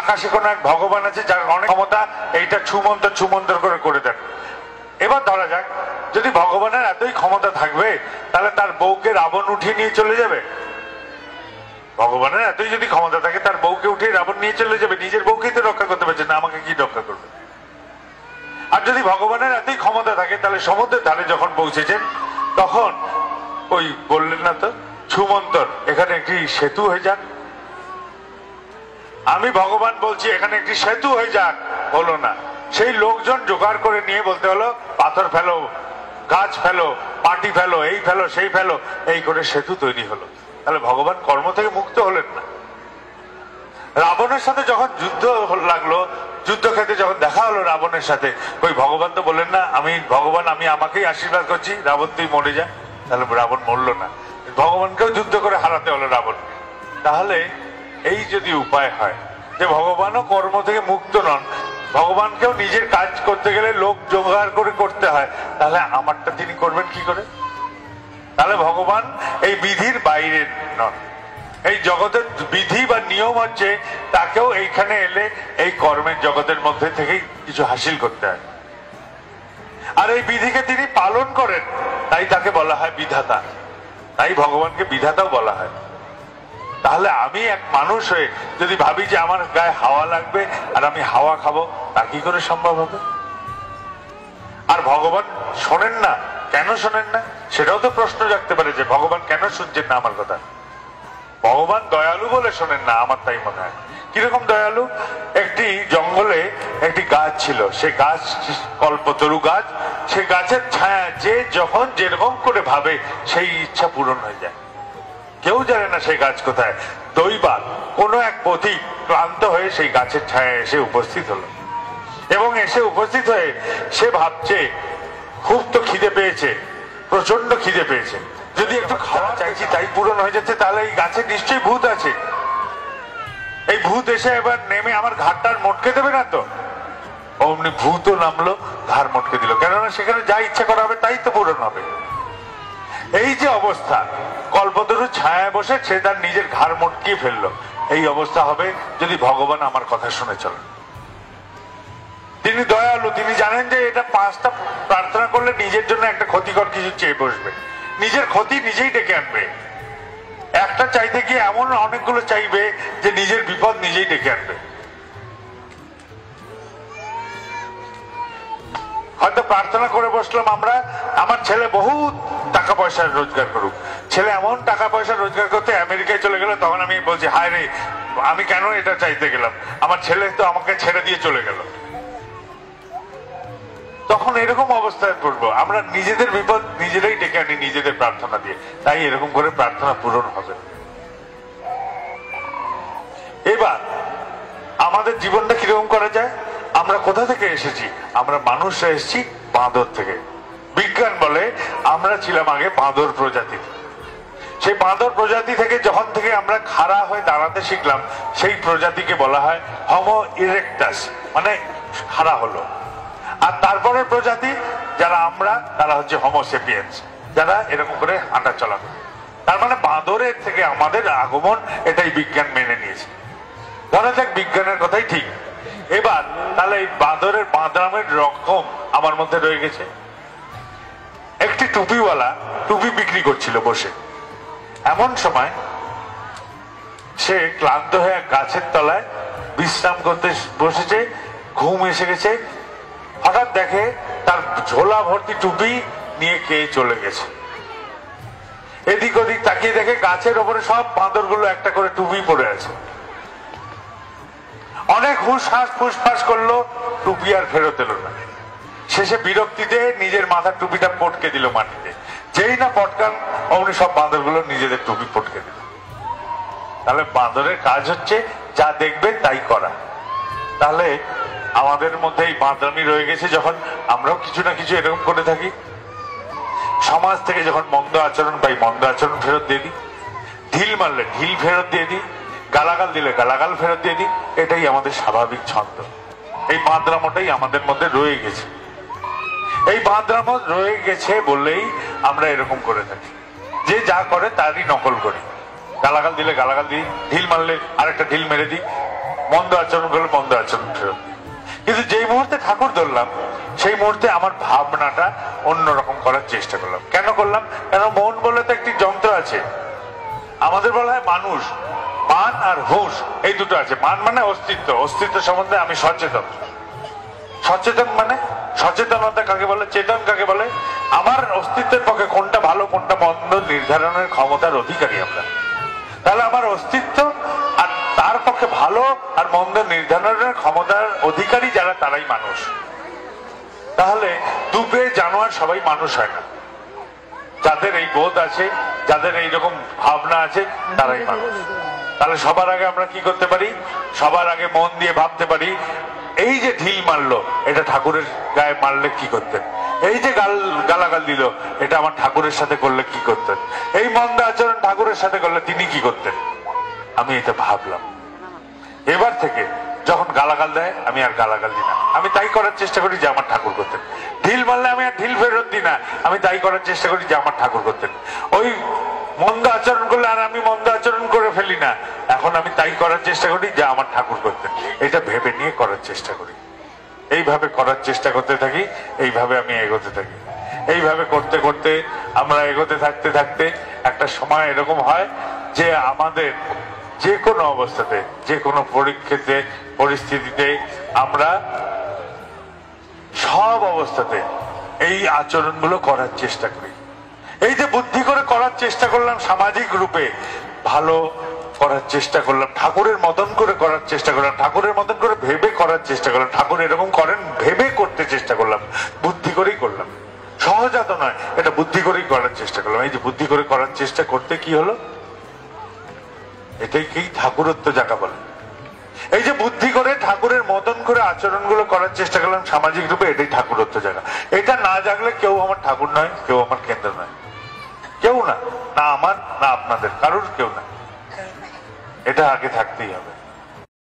আকাশে কোনো এক ভগবান আছে যার অনেক ক্ষমতা, এইটা ছুমন্তর ছুমন্তর করে দেন। এবার ধরা যাক যদি ভগবানের এতই ক্ষমতা থাকবে তাহলে তার বউকে রাবণ উঠিয়ে নিয়ে চলে যাবে। ভগবানের এতই যদি ক্ষমতা থাকে তার বউকে উঠিয়ে রাবণ নিয়ে চলে যাবে, নিজের বউকেই তো রক্ষা করতে পারছে না, আমাকে কি রক্ষা করবে? আর যদি ভগবানের এতই ক্ষমতা থাকে তাহলে সমুদ্রের ধারে যখন পৌঁছেছেন তখন ওই বললেন না তো ছুমন্তর, এখানে একটি সেতু হয়ে যাক, আমি ভগবান বলছি এখানে একটি সেতু হয়ে যাক, হলো না। সেই লোকজন জোগাড় করে নিয়ে বলতে হলো পাথর ফেলো, গাছ ফেলো, মাটি ফেলো, এই ফেলো সেই ফেলো, এই করে সেতু তৈরি হলো। তাহলে ভগবান কর্ম থেকে মুক্ত হলেন না। রাবণের সাথে যখন যুদ্ধ লাগলো, যুদ্ধক্ষেত্রে যখন দেখা হলো রাবণের সাথে, ওই ভগবান তো বললেন না আমি ভগবান, আমি আমাকেই আশীর্বাদ করছি রাবণ তুই মরে যা। তাহলে রাবণ মরল না, ভগবানকেও যুদ্ধ করে হারাতে হলো রাবণ। তাহলে এই যদি উপায় হয় যে ভগবানও কর্ম থেকে মুক্ত নন, ভগবানকেও নিজের কাজ করতে গেলে লোক জোগাড় করে করতে হয়, তাহলে আমারটা তিনি করবেন কি করে? তাহলে ভগবান এই বিধির বাইরে নন। এই জগতের বিধি বা নিয়ম হচ্ছে তাকেও এইখানে এলে এই কর্মের জগতের মধ্যে থেকেই কিছু হাসিল করতে হয়। আর এই বিধিকে তিনি পালন করেন, তাই তাকে বলা হয় বিধাতা, তাই ভগবানকে বিধাতাও বলা হয়। তাহলে আমি এক মানুষ হয়ে যদি ভাবি যে আমার গায়ে হাওয়া লাগবে আর আমি হাওয়া খাবো, তা কি করে সম্ভব হবে? আর ভগবান শোনেন না, কেন শোনেন না সেটাও তো প্রশ্ন জাগতে পারে যে ভগবান কেন শুনছেন না আমার কথা। ভগবান দয়ালু বলে শোনেন না, আমার তাই মনে হয়। কিরকম দয়ালু? একটি জঙ্গলে একটি গাছ ছিল, সে গাছ কল্পতরু গাছ, সে গাছের ছায়া যে যখন যেরকম করে ভাবে সেই ইচ্ছা পূরণ হয়ে যায়। কেউ জানে না সেই গাছ কোথায়। দৈবাৎ কোনো এক পথিক ক্লান্ত হয়ে সেই গাছের ছায়ায় এসে উপস্থিত হলো, এবং এসে উপস্থিত হয়ে সে ভাবছে খুব তো খিদে পেয়েছে, প্রচন্ড খিদে পেয়েছে, যদি একটু খাওয়া চাইছি তাই পূরণ হয়ে যাচ্ছে, তাহলে এই গাছে নিশ্চয়ই ভূত আছে, এই ভূত এসে এবার নেমে আমার ঘাটটার মটকে দেবে না তো? অমনি ভূতও নামলো, ঘাড় মটকে দিল, কেননা সেখানে যা ইচ্ছা করা হবে তাই তো পূরণ হবে। এই যে অবস্থা, কল্পতরু ছায়ায় বসে সে তার নিজের ঘাড় মটকিয়ে ফেললো, এই অবস্থা হবে যদি ভগবান আমার কথা শুনে চলেন। তিনি দয়ালু, তিনি জানেন যে এটা 5টা প্রার্থনা করলে নিজের জন্য একটা ক্ষতিকর কিছু চেয়ে বসবে, নিজের ক্ষতি নিজেই ডেকে আনবে। একটা চাইতে গিয়ে এমন অনেকগুলো চাইবে যে নিজের বিপদ নিজেই ডেকে আনবে। হয়তো প্রার্থনা করে বসলাম আমরা, আমার ছেলে বহুত টাকা পয়সা রোজগার করুক, ছেলে এমন টাকা পয়সা রোজগার করতে আমেরিকায় চলে গেল, তখন আমি বলছি হায় রে আমি কেন এটা চাইতে গেলাম, আমার ছেলে তো আমাকে ছেড়ে দিয়ে চলে গেল। তখন এরকম অবস্থায় পড়বো, আমরা নিজেদের বিপদ নিজেরাই ডেকে আনি নিজেদের প্রার্থনা দিয়ে, তাই এরকম করে প্রার্থনা পূরণ হবে। এবার আমাদের জীবনটা কিরকম করা যায়? আমরা কোথা থেকে এসেছি? আমরা মানুষরা এসেছি বাঁদর থেকে। বিজ্ঞান বলে আমরা ছিলাম আগে বাঁদর প্রজাতি, সেই বাঁদর প্রজাতি থেকে যখন থেকে আমরা খাড়া হয়ে দাঁড়াতে শিখলাম, সেই প্রজাতিকে বলা হয় হোমো ইরেক্টাস, মানে খাড়া হলো। আর তারপরের প্রজাতি যারা আমরা, তারা হচ্ছে হোমো সেপিয়েন্স, যারা এরকম করে হাঁটা চলা করে। তার মানে বাঁদরের থেকে আমাদের আগমন, এটাই বিজ্ঞান মেনে নিয়েছে। ধরা যাক বিজ্ঞানের কথাই ঠিক। এবার তাহলে এই বাঁদরের বাঁদরামের রকম আমার মধ্যে রয়ে গেছে। একটি টুপিওয়ালা টুপি বিক্রি করছিল বসে, এমন সময় সে ক্লান্ত হয়ে গাছের তলায় বিশ্রাম করতে বসেছে, ঘুম এসে গেছে, হঠাৎ দেখে তার ঝোলা ভর্তি টুপি নিয়ে কে চলে গেছে। এদিক ওদিক তাকিয়ে দেখে গাছের ওপরে সব বাঁদরগুলো একটা করে টুপি পরে আছে। অনেক হুঁশহাস ফুসফাস করলো, টুপি আর ফেরত এলো না। শেষে বিরক্তিতে নিজের মাথার টুপিটা পটকে দিল মাটিতে, যেই না পটকান অমনি সব বাঁদরগুলো নিজেদের টুপি পটকে দিল। তাহলে বাঁদরের কাজ হচ্ছে যা দেখবে তাই করা। তাহলে আমাদের মধ্যে এই বাঁদরামি রয়ে গেছে, যখন আমরাও কিছু না কিছু এরকম করে থাকি। সমাজ থেকে যখন মন্দ আচরণ পাই, মন্দ আচরণ ফেরত দিয়ে দিই, ঢিল মারলে ঢিল ফেরত দিয়ে দিই, গালাগাল দিলে গালাগাল ফেরত দিয়ে দিই। এটাই আমাদের স্বাভাবিক ছন্দ। এই বাঁদরামোটাই আমাদের মধ্যে রয়ে গেছে। এই বাঁদরামো রয়ে গেছে বলেই আমরা এরকম করে থাকি, যে যা করে তারই নকল করি। গালাগাল দিলে গালাগাল দিই, ঢিল মারলে আরেকটা ঢিল মেরে দিই, মন্দ আচরণ করলে মন্দ আচরণ ফেরত দিই। কিন্তু যেই মুহূর্তে ঠাকুর ধরলাম সেই মুহূর্তে আমার ভাবনাটা অন্যরকম করার চেষ্টা করলাম। কেন করলাম? কেন মন বলে তো একটি যন্ত্র আছে। আমাদের বলা হয় মানুষ, মান আর হুঁশ এই দুটো আছে। মান মানে অস্তিত্ব, অস্তিত্ব সম্বন্ধে আমি সচেতন। সচেতন মানে সচেতনতা কাকে বলে, চেতন কাকে বলে? আমার অস্তিত্বের পক্ষে কোনটা ভালো কোনটা মন্দ নির্ধারণের ক্ষমতার অধিকারী আমরা। তাহলে আমার অস্তিত্ব আর তার পক্ষে ভালো আর মন্দ নির্ধারণের ক্ষমতার অধিকারী যারা, তারাই মানুষ। তাহলে দুবে জানোয়ার সবাই মানুষ হয় না। যাদের এই বোধ আছে, যাদের এইরকম ভাবনা আছে, তারাই মানুষ। তাহলে সবার আগে আমরা কি করতে পারি? সবার আগে মন দিয়ে ভাবতে পারি, এই যে ঢিল মারলো এটা ঠাকুরের গায়ে মারলে কি করতেন? এই যে গালাগাল দিল এটা আমার ঠাকুরের সাথে করলে কি করতেন? এই মন্দ আচরণ ঠাকুরের সাথে করলে তিনি কি করতেন? আমি এটা ভাবলাম। এবার থেকে যখন গালাগাল দেয় আমি আর গালাগাল দিই না, আমি তাই করার চেষ্টা করি যে আমার ঠাকুর করতেন। ঢিল মারলে আমি আর ঢিল ফেরত দিই না, আমি তাই করার চেষ্টা করি যে আমার ঠাকুর করতেন। ওই মন্দ আচরণ করলে আর আমি মন্দ আচরণ করে ফেলি না, এখন আমি তাই করার চেষ্টা করি যা আমার ঠাকুর করতেন। এটা ভেবে নিয়ে করার চেষ্টা করি। এইভাবে করার চেষ্টা করতে থাকি, এইভাবে আমি এগোতে থাকি। এইভাবে করতে করতে আমরা এগোতে থাকতে থাকতে একটা সময় এরকম হয় যে আমাদের যে কোনো অবস্থাতে, যে কোনো পরীক্ষাতে, পরিস্থিতিতে আমরা সব অবস্থাতে এই আচরণগুলো করার চেষ্টা করি। এই যে বুদ্ধি করে করার চেষ্টা করলাম, সামাজিক রূপে ভালো করার চেষ্টা করলাম, ঠাকুরের মতন করে করার চেষ্টা করলাম, ঠাকুরের মতন করে ভেবে করার চেষ্টা করলাম, ঠাকুর এরকম করেন ভেবে করতে চেষ্টা করলাম, বুদ্ধি করেই করলাম। সহজাত নয়, এটা বুদ্ধি করেই করার চেষ্টা করলাম। এই যে বুদ্ধি করে করার চেষ্টা করতে কি হলো, এটাই কি ঠাকুরত্ব যাকে বলে। এই যে বুদ্ধি করে ঠাকুরের মতন করে আচরণগুলো করার চেষ্টা করলাম সামাজিক রূপে, এটাই ঠাকুরত্ব জায়গা। এটা না জাগলে কেউ আমার ঠাকুর নয়, কেউ আমার কেন্দ্র নয়, কেউ না, না আমার না আপনাদের, কারোর কেউ না। এটা আগে থাকতেই হবে।